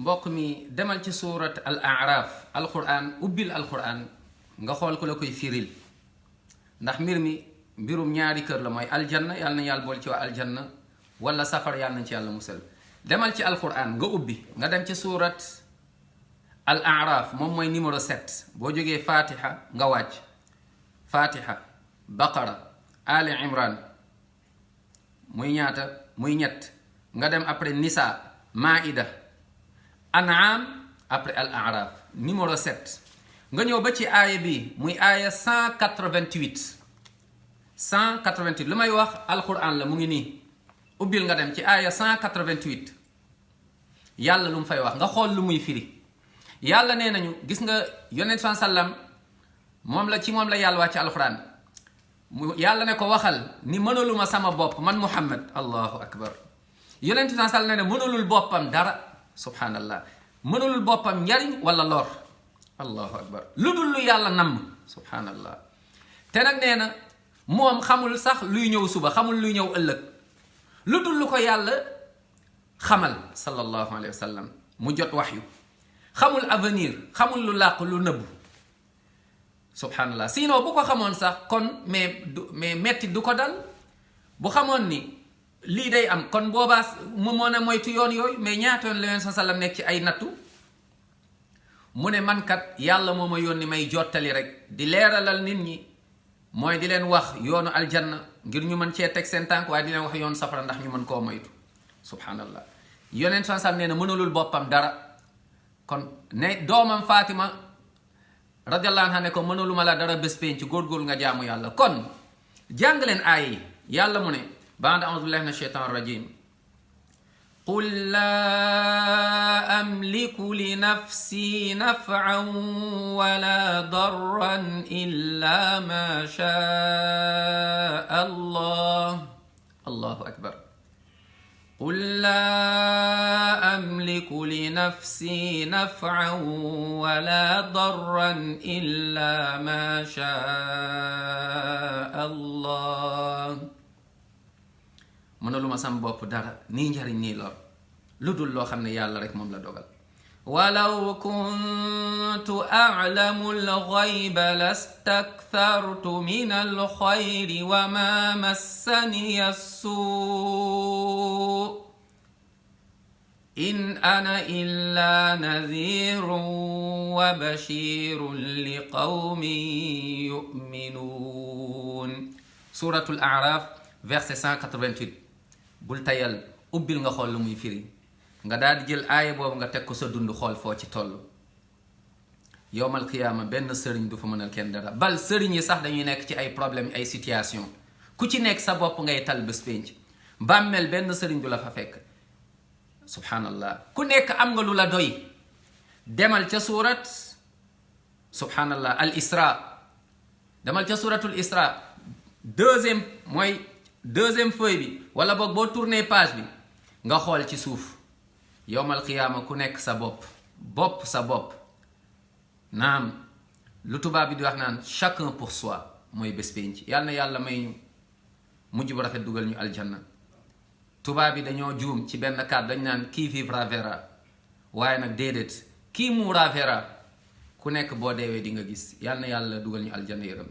mbokk mi demal ci surat al araf alquran ubbil alquran nga xool ku la koy firil ndax mbir mi mbirum ñaari kër la mooy aljanna yàlla na yàlla bool ci waa aljanna wala safar yàlla nañ ci yàlla musal demal ci alquran nga ubbi nga dem ci surat al araf moom mooy numéro 7 boo jógee fatiha nga wàcc fatiha baqara ali imran muy ñaata muy ñett nga dem après nisa maida an'am après al araf numéro 7 nga ñëw ba ci aaya bi muy aaya 188 lu may wax alquran la mu ngi nii ubbil nga dem ci aaya 188 yàlla lu mu fay wax nga xool lu muy firi yàlla nee nañu gis nga yonent sallam moom la yàlla wàcc alquran yàlla ne ko waxal ni mënaluma sama bopp man Muhammad allahu akbar yonent sallam ne mënalul boppam dara subhanallah mënalul boppam njariñ wala lor allahu akbar lu dul lu yàlla namm subhanallah te nag nee na moom xamul sax luy ñëw suba xamul luy ñëw ëllëg lu dul lu ko yàlla xamal sallallahu alayhi wa sallam mu jot waxyu xamul avenir xamul lu làqu lu nëbbu subhanallah sinon bu ko xamoon sax kon mais metti du ko dal bu xamoon ni lii day am kon boobaa mu mën a moytu yoon yooyu mais ñaata yoon la yoon sa sallam nekk ci ay nattu mu ne man kat yàlla moo ma yónni may jottali rek di leeralal nit ñi mooy di leen wax yoonu aljanna ngir ñu mën cee teg seen tànk waaye di leen wax yoonu safara ndax ñu mën koo moytu subhanallah yonent sa sallam nee na mënulul boppam dara kon ne doomam Fatima radiyallahu anha ne ko mënuluma la dara bés pénc góorgóorlu nga jaamu yàlla kon jàng leen aaya yi yàlla mu ne بعد أعوذ بالله من الشيطان الرجيم قل لا أملك لنفسي نفعا ولا ضرا إلا ما شاء الله الله أكبر قل لا أملك لنفسي نفعا ولا ضرا إلا ما شاء الله mënaluma sama bopp dara nii njariñ nii lor lu dul loo xam ne yàlla rek moom la dogal walaw kuntu a'lamu al-ghayba lastakthartu min al-khayri wa ma massani as-suu in ana illa nadhirun wa bashirun liqawmin yu'minun suratul a'raf verset 188 bul tayal ubbil nga xool lu muy firi nga daal di jël aaya boobu nga teg ko sa dund xool foo ci toll yowmal qiyaama benn sëriñ du fa mënal kenn dara bal sëriñ yi sax dañuy nekk ci ay problème ay situation ku ci nekk sa bopp ngay tal bés pénc bàmmeel benn sëriñ du la fa fekk subhanallah ku nekk am nga lu la doy demal ca surat subhanallah al isra demal ca suratul isra deuxième feuille bi wala boog boo tourné page bi nga xool ci suuf yowmal qiyaama ku nekk sa bopp sa bopp naam lu tubaab bi di wax naan chacun pour soi mooy bés pénc yàlla na yàlla may ñu mujj bu rafet dugal ñu aljanna tubaab bi dañoo juum ci benn kàddu dañ naan qui vivra verra waaye nag déedéet qui mourra verra ku nekk boo deewee di nga gis yàlla na yàlla dugal ñu aljanna yërëm